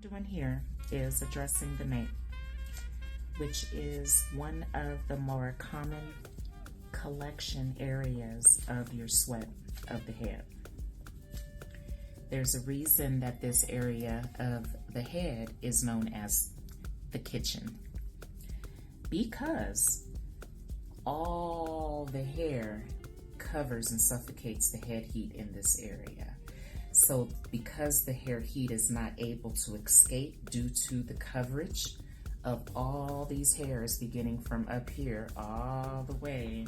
Doing here is addressing the nape, which is one of the more common collection areas of your sweat of the head. There's a reason that this area of the head is known as the kitchen, because all the hair covers and suffocates the head heat in this area. So because the hair heat is not able to escape due to the coverage of all these hairs beginning from up here all the way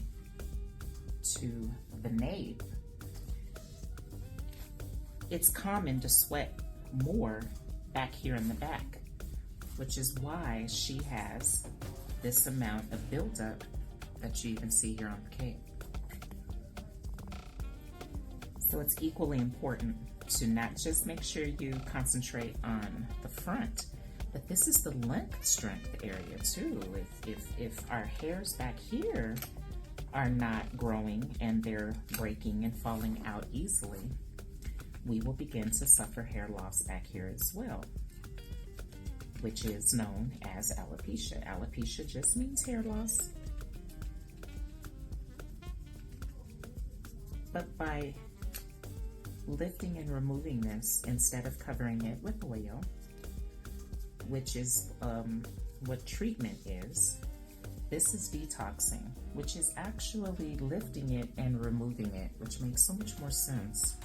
to the nape, it's common to sweat more back here in the back, which is why she has this amount of buildup that you even see here on the cape. So it's equally important to not just make sure you concentrate on the front, but this is the length strength area too. If our hairs back here are not growing and they're breaking and falling out easily, we will begin to suffer hair loss back here as well, which is known as alopecia. Alopecia just means hair loss. But by lifting and removing this instead of covering it with oil, which is what treatment is, this is detoxing, which is actually lifting it and removing it, which makes so much more sense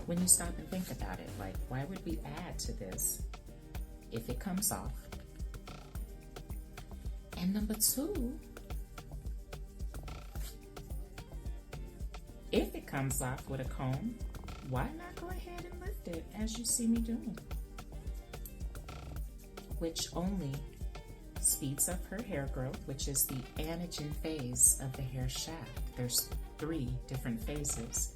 when you stop and think about it. Like, why would we add to this if it comes off? And number two, if it comes off with a comb, why not go ahead and lift it as you see me doing? Which only speeds up her hair growth, which is the anagen phase of the hair shaft. There's 3 different phases.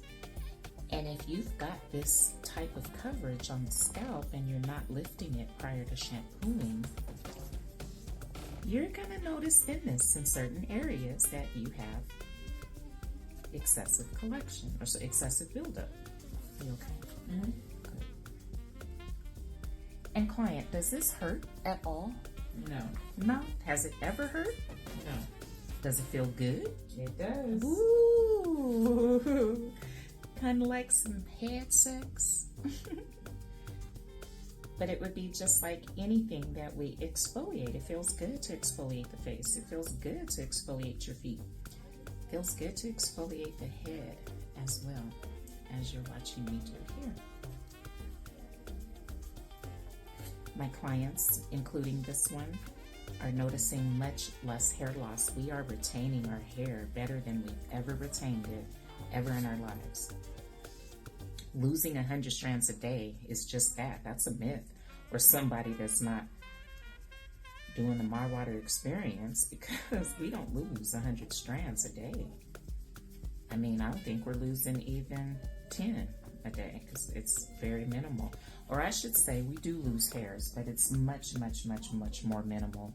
And if you've got this type of coverage on the scalp and you're not lifting it prior to shampooing, you're gonna notice thinness in certain areas that you have excessive collection or excessive buildup. Are you okay? Mm-hmm. Good. And client, does this hurt at all? No. No? Has it ever hurt? No. Does it feel good? It does. Ooh. Kind of like some head sex. But it would be just like anything that we exfoliate. It feels good to exfoliate the face. It feels good to exfoliate your feet. It feels good to exfoliate the head as well, as you're watching me do here. My clients, including this one, are noticing much less hair loss. We are retaining our hair better than we've ever retained it, ever in our lives. Losing 100 strands a day is just that. That's a myth for somebody that's not doing the MyWater experience, because we don't lose 100 strands a day. I mean, I don't think we're losing even 10 a day, because it's very minimal. Or I should say, we do lose hairs, but it's much, much, much, much more minimal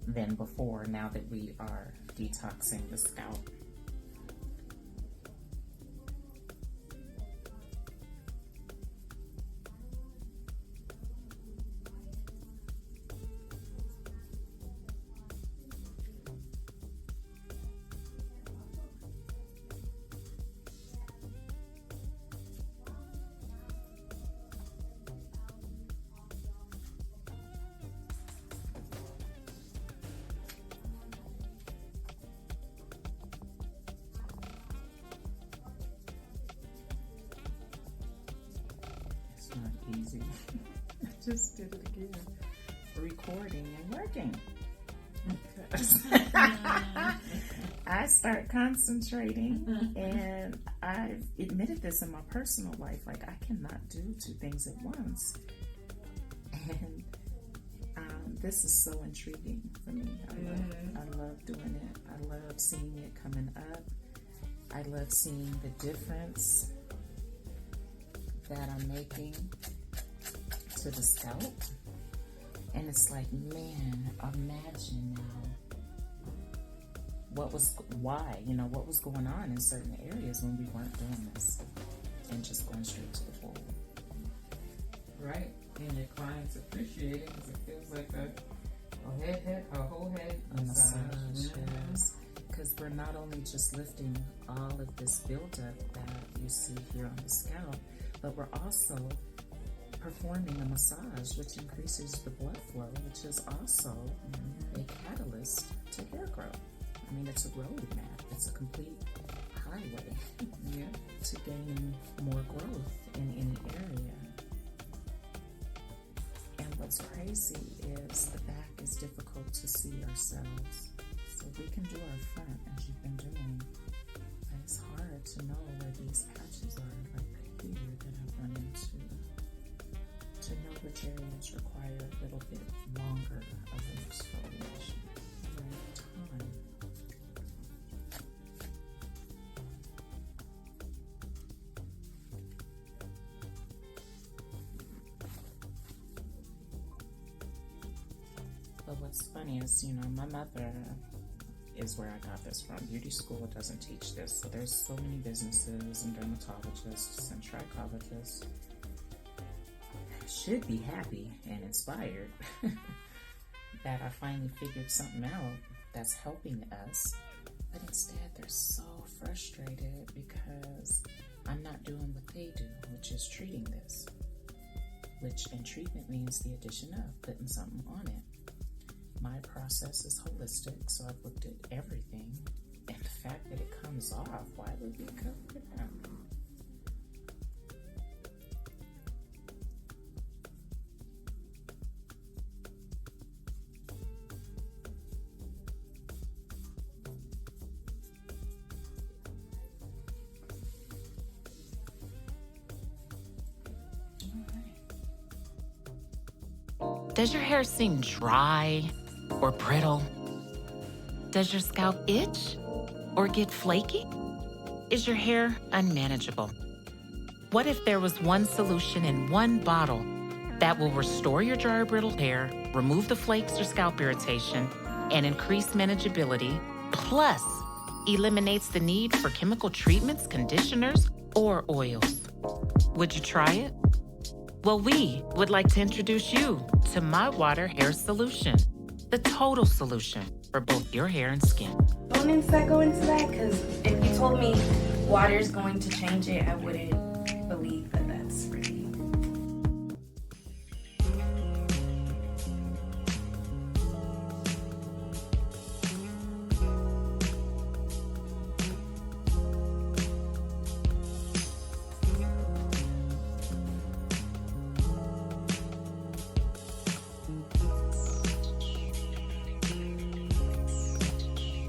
than before, now that we are detoxing the scalp. Not easy. I just did it again. Recording and working. I start concentrating, and I've admitted this in my personal life. Like, I cannot do 2 things at once. And this is so intriguing for me. I love doing it. I love seeing it coming up. I love seeing the difference that I'm making to the scalp. And it's like, man, imagine now what was going on in certain areas when we weren't doing this and just going straight to the bowl. Right. And your clients appreciate it because it feels like a whole head massage. Yes. Because we're not only just lifting all of this buildup that you see here on the scalp, but we're also performing a massage, which increases the blood flow, which is also a catalyst to hair growth. I mean, it's a roadmap. It's a complete highway to gaining more growth in any area. And what's crazy is the back is difficult to see ourselves. So we can do our front as you've been doing, but it's hard to know where these patches are, like here that I've run into, to know which areas require a little bit longer of an exfoliation right time. But what's funny is, my mother is where I got this from. Beauty school doesn't teach this, so there's so many businesses and dermatologists and trichologists should be happy and inspired that I finally figured something out that's helping us, but instead they're so frustrated because I'm not doing what they do, which is treating this, which in treatment means the addition of putting something on it. My process is holistic, so I've looked at everything, and the fact that it comes off, why would we cover it up? Does your hair seem dry or brittle? Does your scalp itch or get flaky? Is your hair unmanageable? What if there was one solution in one bottle that will restore your dry or brittle hair, remove the flakes or scalp irritation, and increase manageability, plus eliminates the need for chemical treatments, conditioners, or oils? Would you try it? Well, we would like to introduce you to MyWater Hair Solution, the total solution for both your hair and skin. Go into that, because if you told me water is going to change it, I wouldn't